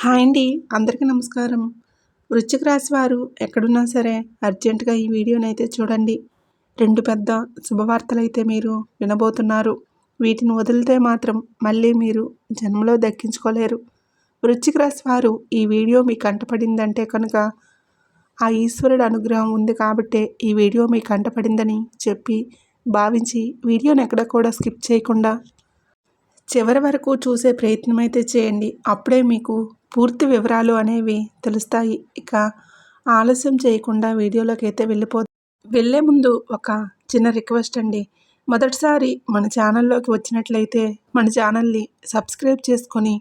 Hi అండి. అందరికీ నమస్కారం. వృశ్చిక రాశి వారు ఎక్కడున్నా సరే అర్జెంటుగా ఈ వీడియోనైతే చూడండి. 2 పెద్ద శుభవార్తలైతే మీరు వినబోతున్నారు. వీటిని వదిలితే మాత్రం మళ్ళీ మీరు జన్మలో దక్కించుకోలేరు. వృశ్చిక రాశి వారు ఈ వీడియో మీ కంటపడిందంటే కనుక ఆ ఈశ్వరుడు అనుగ్రహం ఉంది కాబట్టే ఈ వీడియో మీ కంటపడిందని చెప్పి భావించి వీడియోని ఎక్కడ కూడా స్కిప్ చేయకుండా చివరి వరకు చూసే ప్రయత్నం అయితే చేయండి. అప్పుడే మీకు పూర్తి వివరాలు అనేవి తెలుస్తాయి. ఇక ఆలస్యం చేయకుండా వీడియోలోకి అయితే వెళ్ళే ముందు ఒక చిన్న రిక్వెస్ట్ అండి. మొదటిసారి మన ఛానల్లోకి వచ్చినట్లయితే మన ఛానల్ని సబ్స్క్రైబ్ చేసుకొని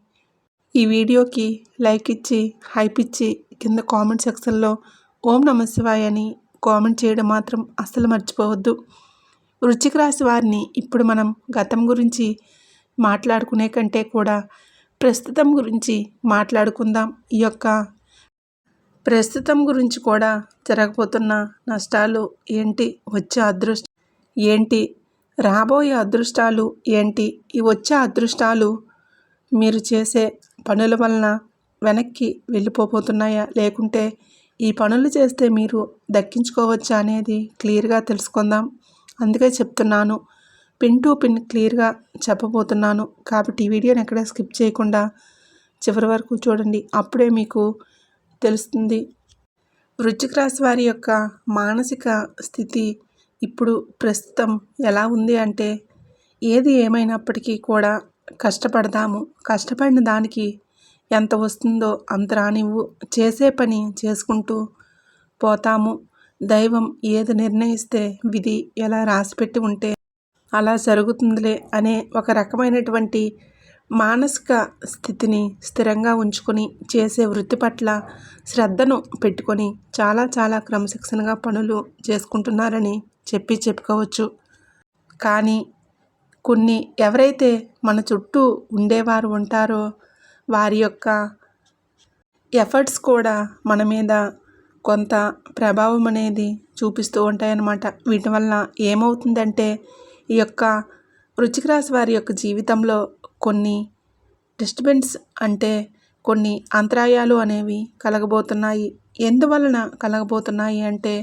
ఈ వీడియోకి లైక్ ఇచ్చి హైప్ ఇచ్చి కింద కామెంట్ సెక్షన్లో ఓం నమః శివాయ అని కామెంట్ చేయడం మాత్రం అస్సలు మర్చిపోవద్దు. వృశ్చిక రాశి వారిని ఇప్పుడు మనం గతం గురించి మాట్లాడుకునే కంటే కూడా ప్రస్తుతం గురించి మాట్లాడుకుందాం. ఈ యొక్క ప్రస్తుతం గురించి కూడా జరగబోతున్న నష్టాలు ఏంటి, వచ్చే అదృష్టం ఏంటి, రాబోయే అదృష్టాలు ఏంటి, ఈ వచ్చే అదృష్టాలు మీరు చేసే పనుల వలన వెనక్కి వెళ్ళిపోతున్నాయా, లేకుంటే ఈ పనులు చేస్తే మీరు దక్కించుకోవచ్చా అనేది క్లియర్గా తెలుసుకుందాం. అందుకే చెప్తున్నాను, పిన్ టు పిన్ క్లియర్గా చెప్పబోతున్నాను. కాబట్టి ఈ వీడియోని ఎక్కడ స్కిప్ చేయకుండా చివరి వరకు చూడండి. అప్పుడే మీకు తెలుస్తుంది. వృశ్చిక రాశి వారి యొక్క మానసిక స్థితి ఇప్పుడు ప్రస్తుతం ఎలా ఉంది అంటే, ఏది ఏమైనప్పటికీ కూడా కష్టపడదాము, కష్టపడిన దానికి ఎంత వస్తుందో అంత రానివ్వు, చేసే పని చేసుకుంటూ పోతాము. దైవం ఏది నిర్ణయిస్తే, విధి ఎలా రాసిపెట్టి ఉంటే అలా జరుగుతుందిలే అనే ఒక రకమైనటువంటి మానసిక స్థితిని స్థిరంగా ఉంచుకొని చేసే వృత్తి పట్ల శ్రద్ధను పెట్టుకొని చాలా క్రమశిక్షణగా పనులు చేసుకుంటున్నారని చెప్పుకోవచ్చు. కానీ కొన్ని ఎవరైతే మన చుట్టూ ఉండేవారు ఉంటారో వారి యొక్క ఎఫర్ట్స్ కూడా మన మీద కొంత ప్రభావం అనేది చూపిస్తూ ఉంటాయన్నమాట. వీటి వల్ల ఏమవుతుందంటే, ఈ యొక్క వృశ్చిక రాశి వారి యొక్క జీవితంలో కొన్ని డిస్టర్బెన్స్ అంటే కొన్ని అంతరాయాలు అనేవి కలగబోతున్నాయి. ఎందువలన కలగబోతున్నాయి అంటే,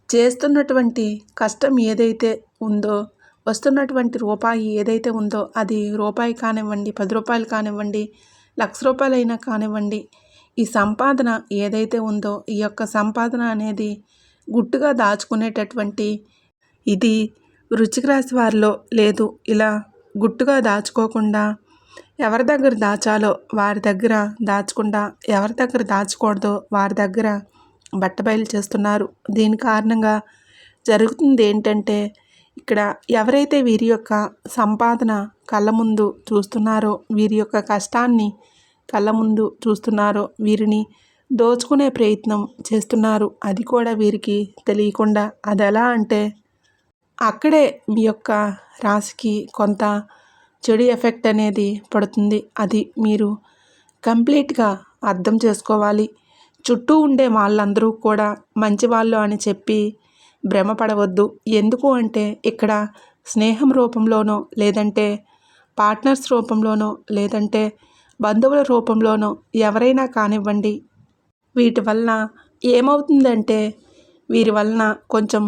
చేస్తున్నటువంటి కష్టం ఏదైతే ఉందో, వస్తున్నటువంటి రూపాయి ఏదైతే ఉందో, అది రూపాయి కానివ్వండి, 10 రూపాయలు కానివ్వండి, ₹1,00,000 అయినా కానివ్వండి, ఈ సంపాదన ఏదైతే ఉందో ఈ యొక్క సంపాదన అనేది గుట్టుగా దాచుకునేటటువంటి ఇది వృశ్చిక రాశి వారిలో లేదు. ఇలా గుట్టుగా దాచుకోకుండా ఎవరి దగ్గర దాచాలో వారి దగ్గర దాచకుండా, ఎవరి దగ్గర దాచకూడదో వారి దగ్గర బట్టబయలు చేస్తున్నారు. దీని కారణంగా జరుగుతుంది ఏంటంటే, ఇక్కడ ఎవరైతే వీరి యొక్క సంపాదన కళ్ళ ముందు చూస్తున్నారో, వీరి యొక్క కష్టాన్ని కళ్ళ ముందు చూస్తున్నారో, వీరిని దోచుకునే ప్రయత్నం చేస్తున్నారు. అది కూడా వీరికి తెలియకుండా. అది ఎలా అంటే, అక్కడే మీ యొక్క రాశికి కొంత చెడు ఎఫెక్ట్ అనేది పడుతుంది. అది మీరు కంప్లీట్గా అర్థం చేసుకోవాలి. చుట్టూ ఉండే వాళ్ళందరూ కూడా మంచివాళ్ళు అని చెప్పి భ్రమపడవద్దు. ఎందుకు అంటే, ఇక్కడ స్నేహం రూపంలోనో, లేదంటే పార్ట్నర్స్ రూపంలోనో, లేదంటే బంధువుల రూపంలోనో ఎవరైనా కానివ్వండి, వీటి వలన ఏమవుతుందంటే, వీరి వలన కొంచెం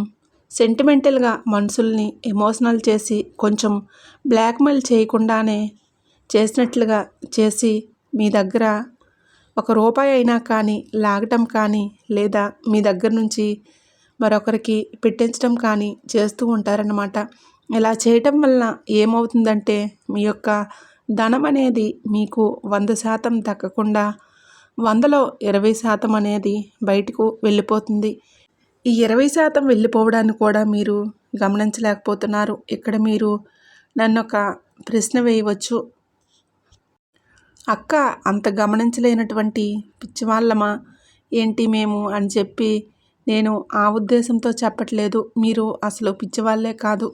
సెంటిమెంటల్గా మనుషుల్ని ఎమోషనల్ చేసి, కొంచెం బ్లాక్మెయిల్ చేయకుండానే చేసినట్లుగా చేసి మీ దగ్గర ₹1 అయినా కానీ లాగటం కానీ, లేదా మీ దగ్గర నుంచి మరొకరికి పెట్టించడం కానీ చేస్తూ ఉంటారన్నమాట. ఇలా చేయటం వలన ఏమవుతుందంటే, మీ యొక్క ధనం అనేది మీకు 100% దక్కకుండా 100లో 20% అనేది బయటకు వెళ్ళిపోతుంది. ఈ 20% వెళ్ళిపోవడాన్ని కూడా మీరు గమనించలేకపోతున్నారు. ఇక్కడ మీరు నన్ను ఒక ప్రశ్న వేయవచ్చు, అక్క అంత గమనించలేనటువంటి పిచ్చివాళ్ళమా ఏంటి మేము అని చెప్పి. నేను ఆ ఉద్దేశంతో చెప్పట్లేదు. మీరు అసలు పిచ్చివాళ్ళే కాదు.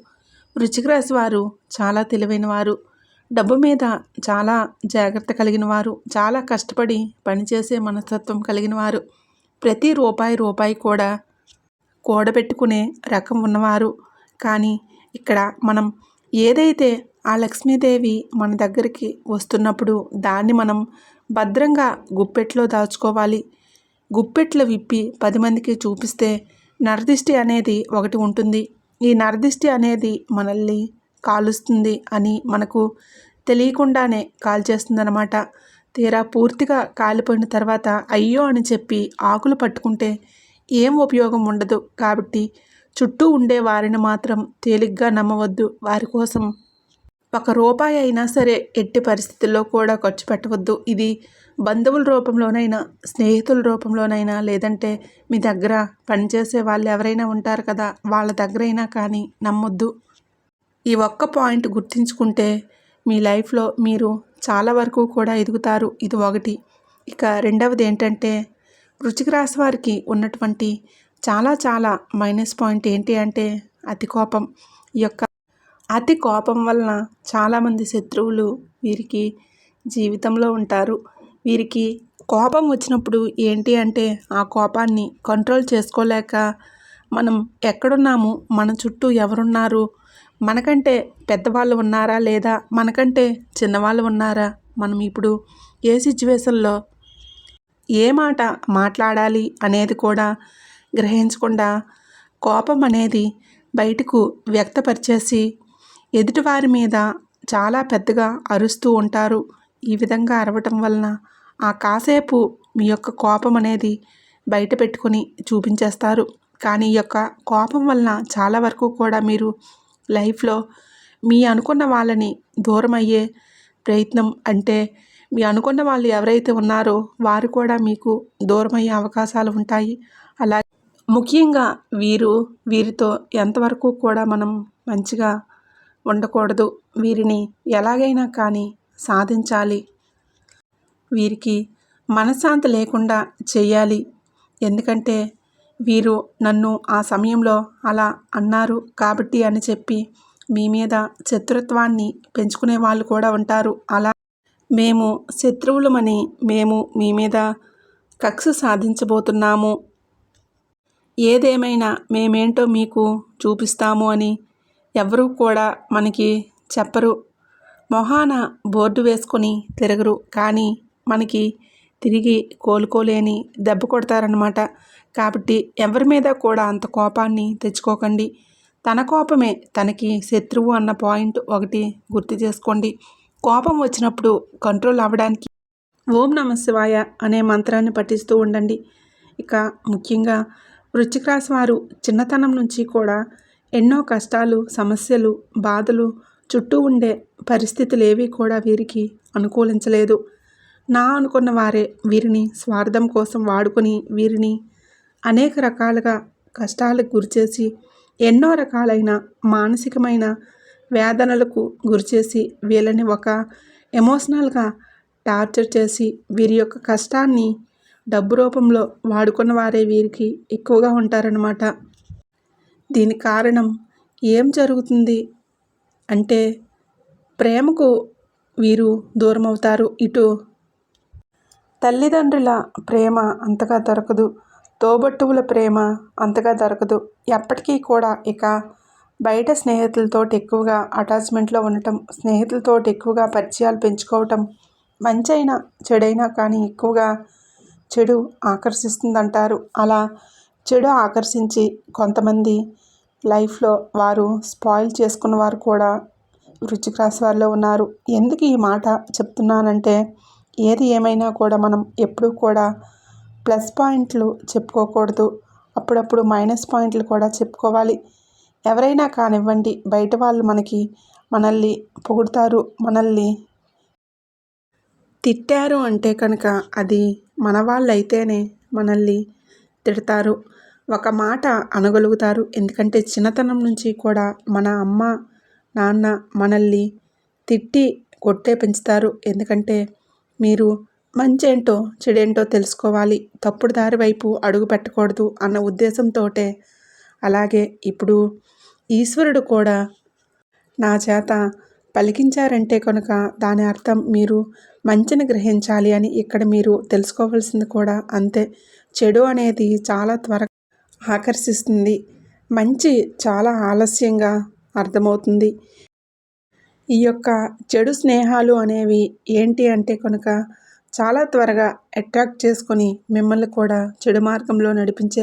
వృశ్చిక రాశి వారు చాలా తెలివైన వారు, డబ్బు మీద చాలా జాగ్రత్త కలిగిన వారు, చాలా కష్టపడి పనిచేసే మనస్తత్వం కలిగిన వారు, ప్రతి రూపాయి కూడా కూడబెట్టుకునే రకం ఉన్నవారు. కానీ ఇక్కడ మనం ఏదైతే ఆ లక్ష్మీదేవి మన దగ్గరికి వస్తున్నప్పుడు దాన్ని మనం భద్రంగా గుప్పెట్లో దాచుకోవాలి. గుప్పెట్లు విప్పి 10 మందికి చూపిస్తే నరదిష్టి అనేది ఒకటి ఉంటుంది. ఈ నరదిష్టి అనేది మనల్ని కాలుస్తుంది అని మనకు తెలియకుండానే కాల్చేస్తుందన్నమాట. తీరా పూర్తిగా కాలిపోయిన తర్వాత అయ్యో అని చెప్పి ఆకులు పట్టుకుంటే ఏం ఉపయోగం ఉండదు. కాబట్టి చుట్టూ ఉండే వారిని మాత్రం తేలిగ్గా నమ్మవద్దు. వారి కోసం ₹1 అయినా సరే ఎట్టి పరిస్థితుల్లో కూడా ఖర్చు పెట్టవద్దు. ఇది బంధువుల రూపంలోనైనా, స్నేహితుల రూపంలోనైనా, లేదంటే మీ దగ్గర పనిచేసే వాళ్ళు ఎవరైనా ఉంటారు కదా, వాళ్ళ దగ్గరైనా కానీ నమ్మొద్దు. ఈ ఒక్క పాయింట్ గుర్తుంచుకుంటే మీ లైఫ్లో మీరు చాలా వరకు కూడా ఎదుగుతారు. ఇది ఒకటి. ఇక రెండవది ఏంటంటే, వృశ్చిక రాశి వారికి ఉన్నటువంటి చాలా చాలా మైనస్ పాయింట్ ఏంటి అంటే అతి కోపం. ఈ యొక్క అతి కోపం వలన చాలామంది శత్రువులు వీరికి జీవితంలో ఉంటారు. వీరికి కోపం వచ్చినప్పుడు ఏంటి అంటే ఆ కోపాన్ని కంట్రోల్ చేసుకోలేక మనం ఎక్కడున్నాము, మన చుట్టూ ఎవరున్నారు, మనకంటే పెద్దవాళ్ళు ఉన్నారా లేదా మనకంటే చిన్నవాళ్ళు ఉన్నారా, మనం ఇప్పుడు ఏ సిచ్యువేషన్లో ఏ మాట మాట్లాడాలి అనేది కూడా గ్రహించకుండా కోపం అనేది బయటకు వ్యక్తపరిచేసి ఎదుటివారి మీద చాలా పెద్దగా అరుస్తూ ఉంటారు. ఈ విధంగా అరవటం వలన ఆ కాసేపు మీ యొక్క కోపం అనేది బయట పెట్టుకొని చూపించేస్తారు. కానీ ఈ యొక్క కోపం వలన చాలా వరకు కూడా మీరు లైఫ్లో మీ అనుకున్న వాళ్ళని దూరం అయ్యే ప్రయత్నం, అంటే మీ అనుకున్న వాళ్ళు ఎవరైతే ఉన్నారో వారు కూడా మీకు దూరం అయ్యే అవకాశాలు ఉంటాయి. అలాగే ముఖ్యంగా వీరితో ఎంతవరకు కూడా మనం మంచిగా ఉండకూడదు. వీరిని ఎలాగైనా కానీ సాధించాలి. వీరికి మనశ్శాంతి లేకుండా చేయాలి. ఎందుకంటే వీరు నన్ను ఆ సమయంలో అలా అన్నారు కాబట్టి అని చెప్పి మీ మీద శత్రుత్వాన్ని పెంచుకునే వాళ్ళు కూడా ఉంటారు. అలా మేము శత్రువులమని మేము మీ మీద కక్ష సాధించబోతున్నాము, ఏదేమైనా మేమేంటో మీకు చూపిస్తాము అని ఎవరూ కూడా మనకి చెప్పరు. మొహాన బోర్డు వేసుకొని తిరగరు, కానీ మనకి తిరిగి కోలుకోలేని దెబ్బ కొడతారనమాట. కాబట్టి ఎవరి మీద కూడా అంత కోపాన్ని తెచ్చుకోకండి. తన కోపమే తనకి శత్రువు అన్న పాయింట్ ఒకటి గుర్తు చేసుకోండి. కోపం వచ్చినప్పుడు కంట్రోల్ అవ్వడానికి ఓం నమ శివాయ అనే మంత్రాన్ని పఠిస్తూ ఉండండి. ఇక ముఖ్యంగా వృశ్చిక రాశి వారు చిన్నతనం నుంచి కూడా ఎన్నో కష్టాలు, సమస్యలు, బాధలు, చుట్టూ ఉండే పరిస్థితులు ఏవి కూడా వీరికి అనుకూలించలేదు. నా అనుకున్న వారే వీరిని స్వార్థం కోసం వాడుకొని వీరిని అనేక రకాలుగా కష్టాలకు గురిచేసి ఎన్నో రకాలైన మానసికమైన వేదనలకు గురిచేసి వీళ్ళని ఒక ఎమోషనల్గా టార్చర్ చేసి వీరి యొక్క కష్టాన్ని డబ్బు రూపంలో వాడుకున్న వారే వీరికి ఎక్కువగా ఉంటారన్నమాట. దీనికి కారణం ఏం జరుగుతుంది అంటే ప్రేమకు వీరు దూరం అవుతారు. ఇటు తల్లిదండ్రుల ప్రేమ అంతగా దొరకదు, తోబట్టువుల ప్రేమ అంతగా దొరకదు. ఎప్పటికీ కూడా ఇక బయట స్నేహితులతోటి ఎక్కువగా అటాచ్మెంట్లో ఉండటం, స్నేహితులతోటి ఎక్కువగా పరిచయాలు పెంచుకోవటం, మంచైనా చెడైనా కానీ ఎక్కువగా చెడు ఆకర్షిస్తుందంటారు. అలా చెడు ఆకర్షించి కొంతమంది లైఫ్లో వారు స్పాయిల్ చేసుకున్న వారు కూడా వృశ్చిక రాశి వారిలో ఉన్నారు. ఎందుకు ఈ మాట చెప్తున్నానంటే ఏది ఏమైనా కూడా మనం ఎప్పుడూ కూడా ప్లస్ పాయింట్లు చెప్పుకోకూడదు, అప్పుడప్పుడు మైనస్ పాయింట్లు కూడా చెప్పుకోవాలి. ఎవరైనా కానివ్వండి, బయట వాళ్ళు మనల్ని పొగుడుతారు, మనల్ని తిట్టారు అంటే కనుక అది మన వాళ్ళు అయితేనే మనల్ని తిడతారు, ఒక మాట అనగలుగుతారు. ఎందుకంటే చిన్నతనం నుంచి కూడా మన అమ్మ నాన్న మనల్ని తిట్టి కొట్టే పెంచుతారు. ఎందుకంటే మీరు మంచేంటో చెడేంటో తెలుసుకోవాలి, తప్పుడు దారి వైపు అడుగు పెట్టకూడదు అన్న ఉద్దేశంతో. అలాగే ఇప్పుడు ఈశ్వరుడు కూడా నా చేత పలికించారంటే కనుక దాని అర్థం మీరు మంచిని గ్రహించాలి అని ఇక్కడ మీరు తెలుసుకోవాల్సింది కూడా అంతే. చెడు అనేది చాలా త్వరగా ఆకర్షిస్తుంది, మంచి చాలా ఆలస్యంగా అర్థమవుతుంది. ఈ యొక్క చెడు స్నేహాలు అనేవి ఏంటి అంటే కనుక చాలా త్వరగా అట్రాక్ట్ చేసుకొని మిమ్మల్ని కూడా చెడు మార్గంలో నడిపించే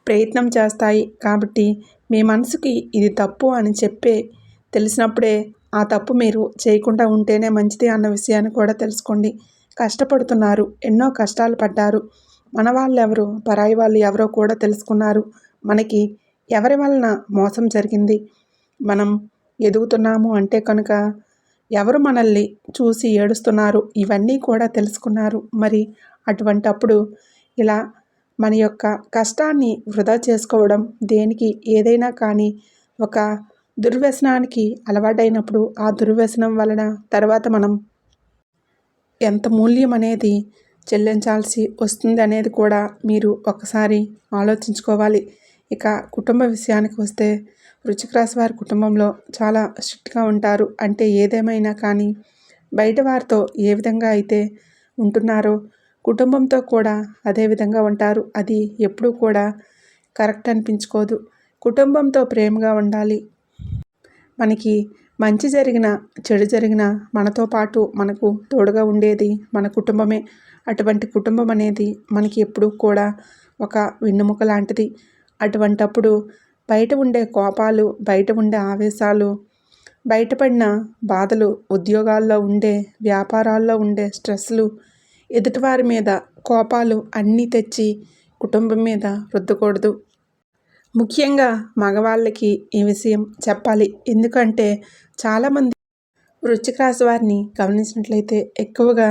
ప్రయత్నం చేస్తాయి. కాబట్టి మీ మనసుకి ఇది తప్పు అని చెప్పే తెలిసినప్పుడే ఆ తప్పు మీరు చేయకుండా ఉంటేనే మంచిది అన్న విషయాన్ని కూడా తెలుసుకోండి. కష్టపడుతున్నారు, ఎన్నో కష్టాలు పడ్డారు. మన వాళ్ళెవరు, పరాయి వాళ్ళు ఎవరో కూడా తెలుసుకున్నారు. మనకి ఎవరి వలన మోసం జరిగింది, మనం ఎదుగుతున్నాము అంటే కనుక ఎవరు మనల్ని చూసి ఏడుస్తున్నారు, ఇవన్నీ కూడా తెలుసుకున్నారు. మరి అటువంటప్పుడు ఇలా మన యొక్క కష్టాన్ని వృధా చేసుకోవడం దేనికి? ఏదైనా కానీ ఒక దుర్వ్యసనానికి అలవాటైనప్పుడు ఆ దుర్వ్యసనం వలన తర్వాత మనం ఎంత మూల్యం అనేది చెల్లించాల్సి వస్తుంది అనేది కూడా మీరు ఒకసారి ఆలోచించుకోవాలి. ఇక కుటుంబ విషయానికి వస్తే వృశ్చిక రాశి వారి కుటుంబంలో చాలా స్ట్రిక్ట్గా ఉంటారు. అంటే ఏదేమైనా కానీ బయట వారితో ఏ విధంగా అయితే ఉంటున్నారో కుటుంబంతో కూడా అదే విధంగా ఉంటారు. అది ఎప్పుడూ కూడా కరెక్ట్ అనిపించుకోదు. కుటుంబంతో ప్రేమగా ఉండాలి. మనకి మంచి జరిగిన చెడు జరిగిన మనతో పాటు మనకు తోడుగా ఉండేది మన కుటుంబమే. అటువంటి కుటుంబం అనేది మనకి ఎప్పుడూ కూడా ఒక వెన్నెముక లాంటిది. అటువంటప్పుడు బయట ఉండే కోపాలు, బయట ఉండే ఆవేశాలు, బయటపడిన బాధలు, ఉద్యోగాల్లో ఉండే, వ్యాపారాల్లో ఉండే స్ట్రెస్లు, ఎదుటివారి మీద కోపాలు అన్నీ తెచ్చి కుటుంబం మీద రుద్దకూడదు. ముఖ్యంగా మగవాళ్ళకి ఈ విషయం చెప్పాలి. ఎందుకంటే చాలామంది వృశ్చిక రాశి వారిని గమనించినట్లయితే ఎక్కువగా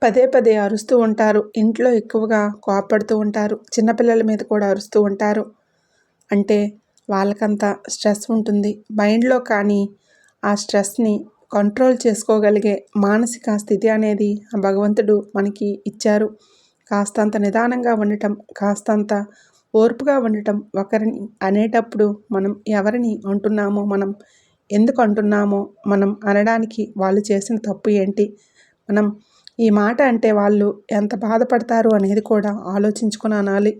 పదే పదే అరుస్తూ ఉంటారు. ఇంట్లో ఎక్కువగా కోపడుతూ ఉంటారు. చిన్నపిల్లల మీద కూడా అరుస్తూ ఉంటారు. అంటే వాళ్ళకంత స్ట్రెస్ ఉంటుంది మైండ్లో. కానీ ఆ స్ట్రెస్ని కంట్రోల్ చేసుకోగలిగే మానసిక స్థితి అనేది ఆ భగవంతుడు మనకి ఇచ్చారు. కాస్తంత నిదానంగా ఉండటం, కాస్తంత ఓర్పుగా ఉండటం. ఒకరిని అనేటప్పుడు మనం ఎవరిని అంటున్నామో, మనం ఎందుకు అంటున్నామో, మనం అనడానికి వాళ్ళు చేసిన తప్పు ఏంటి, మనం ఈ మాట అంటే వాళ్ళు ఎంత బాధపడతారు అనేది కూడా ఆలోచించుకొని అనాలి.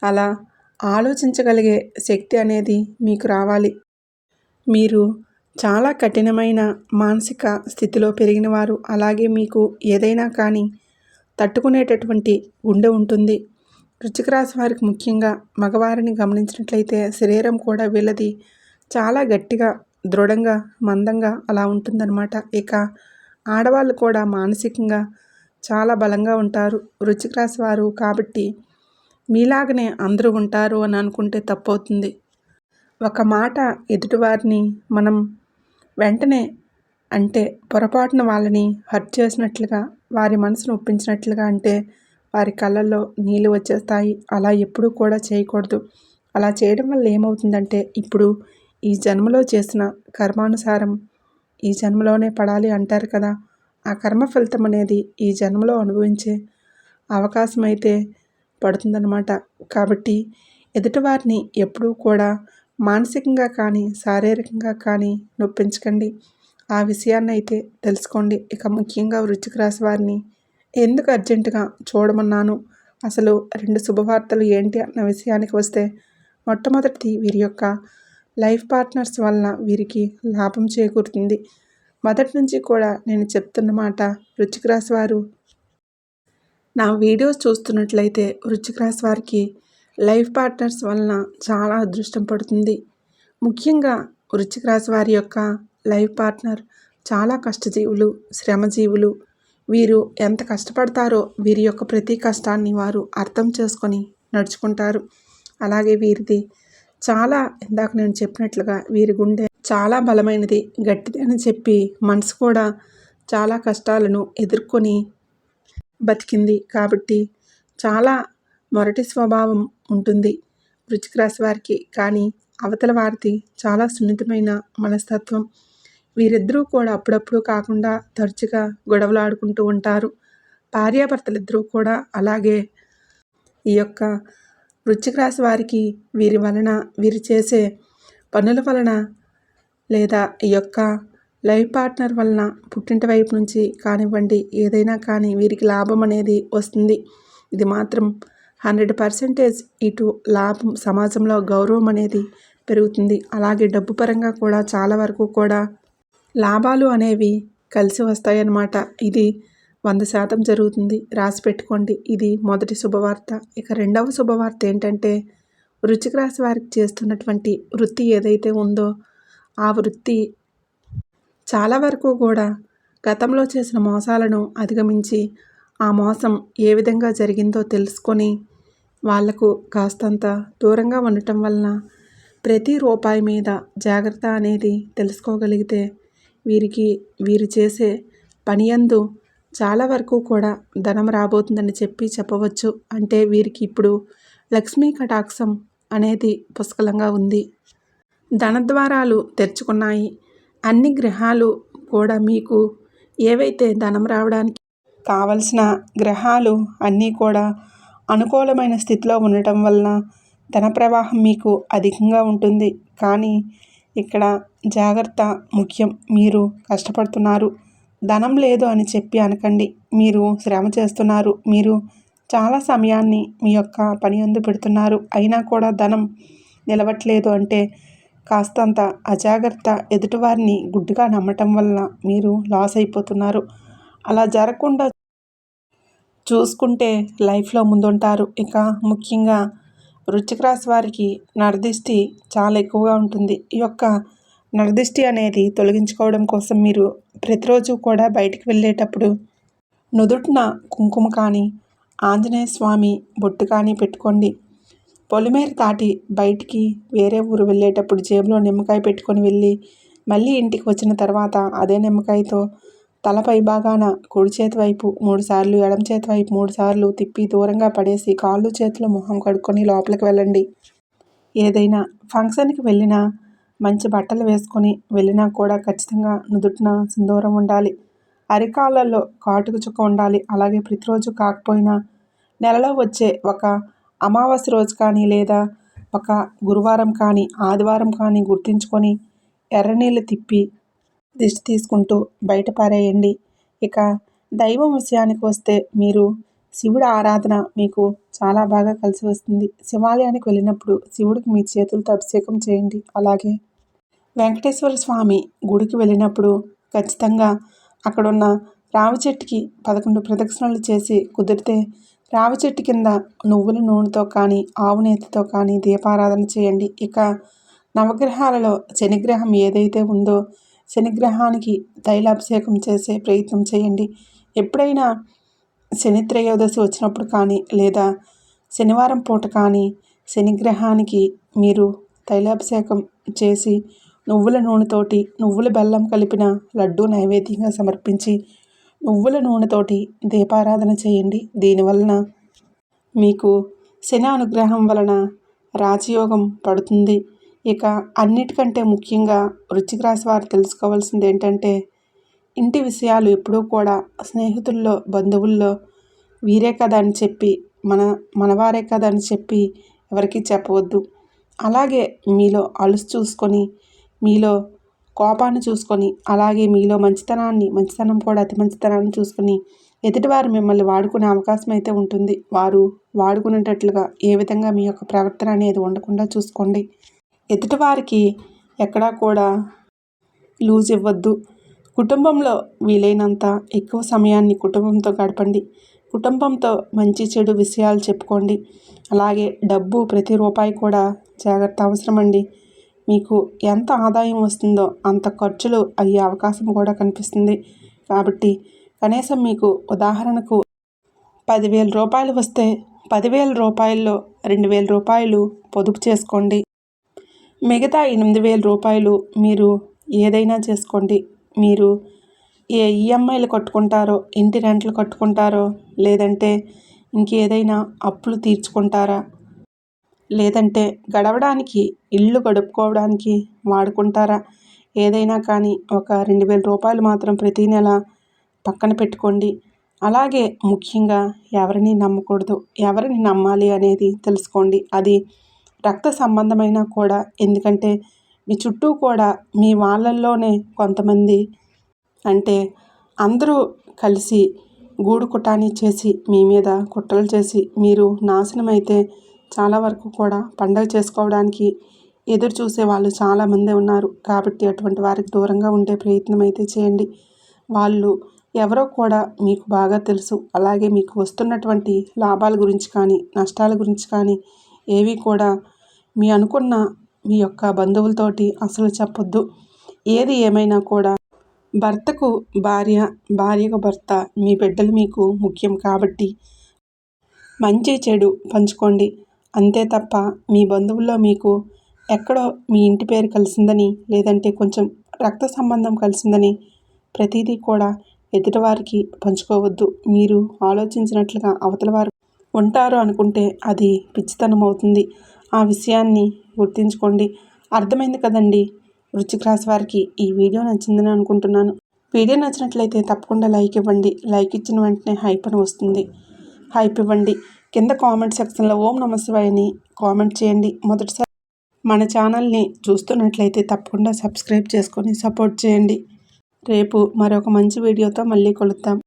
అలా ఆలోచించగలిగే శక్తి అనేది మీకు రావాలి. మీరు చాలా కఠినమైన మానసిక స్థితిలో పెరిగినవారు. అలాగే మీకు ఏదైనా కానీ తట్టుకునేటటువంటి గుండె ఉంటుంది. వృశ్చిక రాశి వారికి ముఖ్యంగా మగవారిని గమనించినట్లయితే శరీరం కూడా వీళ్ళది చాలా గట్టిగా, దృఢంగా, మందంగా అలా ఉంటుందన్నమాట. ఇక ఆడవాళ్ళు కూడా మానసికంగా చాలా బలంగా ఉంటారు వృశ్చిక రాశి వారు. కాబట్టి మీలాగనే అందరూ ఉంటారు అని అనుకుంటే తప్పవుతుంది. ఒక మాట ఎదుటివారిని మనం వెంటనే అంటే పొరపాటున వాళ్ళని హర్ట్ చేసినట్లుగా, వారి మనసును ఒప్పించినట్లుగా అంటే వారి కళ్ళల్లో నీళ్ళు వచ్చేస్తాయి. అలా ఎప్పుడూ కూడా చేయకూడదు. అలా చేయడం వల్ల ఏమవుతుందంటే ఇప్పుడు ఈ జన్మలో చేసిన కర్మానుసారం ఈ జన్మలోనే పడాలి అంటారు కదా. ఆ కర్మ ఫలితం అనేది ఈ జన్మలో అనుభవించే అవకాశం అయితే పడుతుందన్నమాట. కాబట్టి ఎదుటివారిని ఎప్పుడూ కూడా మానసికంగా కానీ శారీరకంగా కానీ నొప్పించకండి. ఆ విషయాన్ని అయితే తెలుసుకోండి. ఇక ముఖ్యంగా వృశ్చిక రాశి వారిని ఎందుకు అర్జెంటుగా చూడమన్నాను, అసలు 2 శుభవార్తలు ఏంటి అన్న విషయానికి వస్తే మొట్టమొదటిది వీరి యొక్క లైఫ్ పార్ట్నర్స్ వలన వీరికి లాభం చేకూరుతుంది. మొదటి నుంచి కూడా నేను చెప్తున్నమాట, వృశ్చిక రాశి వారు నా వీడియోస్ చూస్తున్నట్లయితే వృశ్చిక రాశి వారికి లైఫ్ పార్ట్నర్స్ వలన చాలా అదృష్టం పడుతుంది. ముఖ్యంగా వృశ్చిక రాశి వారి యొక్క లైఫ్ పార్ట్నర్ చాలా కష్టజీవులు, శ్రమజీవులు. వీరు ఎంత కష్టపడతారో వీరి యొక్క ప్రతి కష్టాన్ని వారు అర్థం చేసుకొని నడుచుకుంటారు. అలాగే వీరిది చాలా, ఇందాక నేను చెప్పినట్లుగా వీరి గుండె చాలా బలమైనది, గట్టిది అని చెప్పి మనసు కూడా చాలా కష్టాలను ఎదుర్కొని బతికింది. కాబట్టి చాలా మొరటి స్వభావం ఉంటుంది వృశ్చిక రాశి వారికి. కానీ అవతల వారిది చాలా సున్నితమైన మనస్తత్వం. వీరిద్దరూ కూడా అప్పుడప్పుడు కాకుండా తరచుగా గొడవలు ఆడుకుంటూ ఉంటారు. భార్యాభర్తలిద్దరూ కూడా అలాగే. ఈ యొక్క వృశ్చిక రాశి వారికి వీరి వలన, వీరు చేసే పనుల వలన, లేదా ఈ యొక్క లైఫ్ పార్ట్నర్ వలన పుట్టింటి వైపు నుంచి కానివ్వండి, ఏదైనా కానీ వీరికి లాభం అనేది వస్తుంది. ఇది మాత్రం 100% ఇటు లాభం, సమాజంలో గౌరవం అనేది పెరుగుతుంది. అలాగే డబ్బు పరంగా కూడా చాలా వరకు కూడా లాభాలు అనేవి కలిసి వస్తాయన్నమాట. ఇది 100% జరుగుతుంది. రాసి పెట్టుకోండి. ఇది మొదటి శుభవార్త. ఇక రెండవ శుభవార్త ఏంటంటే, వృశ్చిక రాశి వారికి చేస్తున్నటువంటి వృత్తి ఏదైతే ఉందో ఆ వృత్తి చాలా వరకు కూడా గతంలో చేసిన మోసాలను అధిగమించి ఆ మోసం ఏ విధంగా జరిగిందో తెలుసుకొని వాళ్లకు కాస్తంత దూరంగా ఉండటం వలన ప్రతి రూపాయి మీద జాగ్రత్త అనేది తెలుసుకోగలిగితే వీరు చేసే పని యందు చాలా వరకు కూడా ధనం రాబోతుందని చెప్పవచ్చు. అంటే వీరికి ఇప్పుడు లక్ష్మీ కటాక్షం అనేది పుష్కలంగా ఉంది. ధనద్వారాలు తెరుచుకున్నాయి. అన్ని గ్రహాలు కూడా మీకు ఏవైతే ధనం రావడానికి కావలసిన గ్రహాలు అన్నీ కూడా అనుకూలమైన స్థితిలో ఉండటం వలన ధన ప్రవాహం మీకు అధికంగా ఉంటుంది. కానీ ఇక్కడ జాగ్రత్త ముఖ్యం. మీరు కష్టపడుతున్నారు, ధనం లేదు అని చెప్పి అనకండి. మీరు శ్రమ చేస్తున్నారు, మీరు చాలా సమయాన్ని మీ యొక్క పని యందు పెడుతున్నారు, అయినా కూడా ధనం నిలవట్లేదు అంటే కాస్తంత అజాగ్రత్త, ఎదుటివారిని గుడ్డిగా నమ్మటం వలన మీరు లాస్ అయిపోతున్నారు. అలా జరగకుండా చూసుకుంటే లైఫ్లో ముందుంటారు. ఇక ముఖ్యంగా వృశ్చిక రాశి వారికి నరదిష్టి చాలా ఎక్కువగా ఉంటుంది. ఈ యొక్క నరదిష్టి అనేది తొలగించుకోవడం కోసం మీరు ప్రతిరోజు కూడా బయటికి వెళ్ళేటప్పుడు నుదుటిన కుంకుమ కానీ, ఆంజనేయ స్వామి బొట్టు కానీ పెట్టుకోండి. పొలిమేర దాటి బయటికి వేరే ఊరు వెళ్ళేటప్పుడు జేబులో నిమ్మకాయ పెట్టుకొని వెళ్ళి మళ్ళీ ఇంటికి వచ్చిన తర్వాత అదే నిమ్మకాయతో తలపై భాగాన కుడి చేతి వైపు 3 సార్లు, ఎడమ చేతి వైపు 3 సార్లు తిప్పి దూరంగా పడేసి కాళ్ళు చేతులు మొహం కడుక్కొని లోపలికి వెళ్ళండి. ఏదైనా ఫంక్షన్కి వెళ్ళినా, మంచి బట్టలు వేసుకొని వెళ్ళినా కూడా ఖచ్చితంగా నుదుటిన సింధూరం ఉండాలి. అరికాళ్ళల్లో కాటుక చుక్క ఉండాలి. అలాగే ప్రతిరోజు కాకపోయినా నెలలో వచ్చే ఒక అమావాస్య రోజు కానీ, లేదా ఒక గురువారం కానీ, ఆదివారం కానీ గుర్తుంచుకొని ఎర్రనీళ్ళు తిప్పి దిష్టి తీసుకుంటూ బయట పారేయండి. ఇక దైవం విషయానికి వస్తే మీరు శివుడి ఆరాధన మీకు చాలా బాగా కలిసి వస్తుంది. శివాలయానికి వెళ్ళినప్పుడు శివుడికి మీ చేతులతో అభిషేకం చేయండి. అలాగే వెంకటేశ్వర స్వామి గుడికి వెళ్ళినప్పుడు ఖచ్చితంగా అక్కడున్న రావి చెట్టుకి 11 ప్రదక్షిణలు చేసి, కుదిరితే రావి చెట్టు కింద నువ్వుల నూనెతో కానీ, ఆవు నేతితో కానీ దీపారాధన చేయండి. ఇక నవగ్రహాలలో శనిగ్రహం ఏదైతే ఉందో శనిగ్రహానికి తైలాభిషేకం చేసే ప్రయత్నం చేయండి. ఎప్పుడైనా శని త్రయోదశి వచ్చినప్పుడు కానీ, లేదా శనివారం పూట కానీ శనిగ్రహానికి మీరు తైలాభిషేకం చేసి నువ్వుల నూనెతోటి నువ్వుల బెల్లం కలిపిన లడ్డు నైవేద్యంగా సమర్పించి నువ్వుల నూనెతోటి దీపారాధన చేయండి. దీనివలన మీకు శని అనుగ్రహం వలన రాజయోగం పడుతుంది. ఇక అన్నిటికంటే ముఖ్యంగా వృశ్చిక రాశి వారు తెలుసుకోవాల్సింది ఏంటంటే, ఇంటి విషయాలు ఎప్పుడూ కూడా స్నేహితుల్లో, బంధువుల్లో వీరే కదా అని చెప్పి, మనవారే కదా అని చెప్పి ఎవరికీ చెప్పవద్దు. అలాగే మీలో అలుసు చూసుకొని, మీలో కోపాన్ని చూసుకొని, అలాగే మీలో మంచితనం కూడా అతి మంచితనాన్ని చూసుకొని ఎదుటివారు మిమ్మల్ని వాడుకునే అవకాశం అయితే ఉంటుంది. వారు వాడుకునేటట్లుగా ఏ విధంగా మీ యొక్క ప్రవర్తన అనేది ఉండకుండా చూసుకోండి. ఎదుటివారికి ఎక్కడా కూడా లూజ్ ఇవ్వద్దు. కుటుంబంలో వీలైనంత ఎక్కువ సమయాన్ని కుటుంబంతో గడపండి. కుటుంబంతో మంచి చెడు విషయాలు చెప్పుకోండి. అలాగే డబ్బు ప్రతి రూపాయి కూడా జాగ్రత్త అవసరమండి. మీకు ఎంత ఆదాయం వస్తుందో అంత ఖర్చులు అయ్యే అవకాశం కూడా కనిపిస్తుంది. కాబట్టి కనీసం మీకు ఉదాహరణకు 10,000 రూపాయలు వస్తే 10,000 రూపాయల్లో 2,000 రూపాయలు పొదుపు చేసుకోండి. మిగతా 8,000 రూపాయలు మీరు ఏదైనా చేసుకోండి. మీరు ఏ ఈఎంఐలు కట్టుకుంటారో, ఇంటి రెంట్లు కట్టుకుంటారో, లేదంటే ఇంకేదైనా అప్పులు తీర్చుకుంటారా, లేదంటే గడవడానికి ఇల్లు గడుపుకోవడానికి వాడుకుంటారా, ఏదైనా కానీ ఒక 2,000 రూపాయలు మాత్రం ప్రతీ నెల పక్కన పెట్టుకోండి. అలాగే ముఖ్యంగా ఎవరిని నమ్మకూడదు. ఎవరిని నమ్మాలి అనేది తెలుసుకోండి. అది రక్త సంబంధమైన కూడా. ఎందుకంటే మీ చుట్టూ కూడా మీ వాళ్ళల్లోనే కొంతమంది, అంటే అందరూ కలిసి గూడు కుటాని చేసి మీ మీద కుట్రలు చేసి మీరు నాశనం అయితే చాలా వరకు కూడా పండగ చేసుకోవడానికి ఎదురు చూసే వాళ్ళు చాలామంది ఉన్నారు. కాబట్టి అటువంటి వారికి దూరంగా ఉండే ప్రయత్నం అయితే చేయండి. వాళ్ళు ఎవరో కూడా మీకు బాగా తెలుసు. అలాగే మీకు వస్తున్నటువంటి లాభాల గురించి కానీ, నష్టాల గురించి కానీ ఏవి కూడా అనుకున్న మీ యొక్క బంధువులతోటి అసలు చెప్పొద్దు. ఏది ఏమైనా కూడా భర్తకు భార్య, భార్యకు భర్త, మీ బిడ్డలు మీకు ముఖ్యం. కాబట్టి మంచి చెడు పంచుకోండి. అంతే తప్ప మీ బంధువుల్లో మీకు ఎక్కడో మీ ఇంటి పేరు కలిసిందని, లేదంటే కొంచెం రక్త సంబంధం కలిసిందని ప్రతిదీ కూడా ఎదుటివారికి పంచుకోవద్దు. మీరు ఆలోచించినట్లుగా అవతల వారు ఉంటారు అనుకుంటే అది పిచ్చితనం అవుతుంది. ఆ విషయాన్ని గుర్తుంచుకోండి. అర్థమైంది కదండి. వృశ్చిక రాశి వారికి ఈ వీడియో నచ్చిందని అనుకుంటున్నాను. వీడియో నచ్చినట్లయితే తప్పకుండా లైక్ ఇవ్వండి. లైక్ ఇచ్చిన వెంటనే హైప్ అని వస్తుంది. హైప్ ఇవ్వండి. కింద కామెంట్ సెక్షన్లో ఓం నమః శివాయ అని కామెంట్ చేయండి. మొదటిసారి మన ఛానల్ని చూస్తున్నట్లయితే తప్పకుండా సబ్స్క్రైబ్ చేసుకొని సపోర్ట్ చేయండి. రేపు మరొక మంచి వీడియోతో మళ్ళీ కలుద్దాం.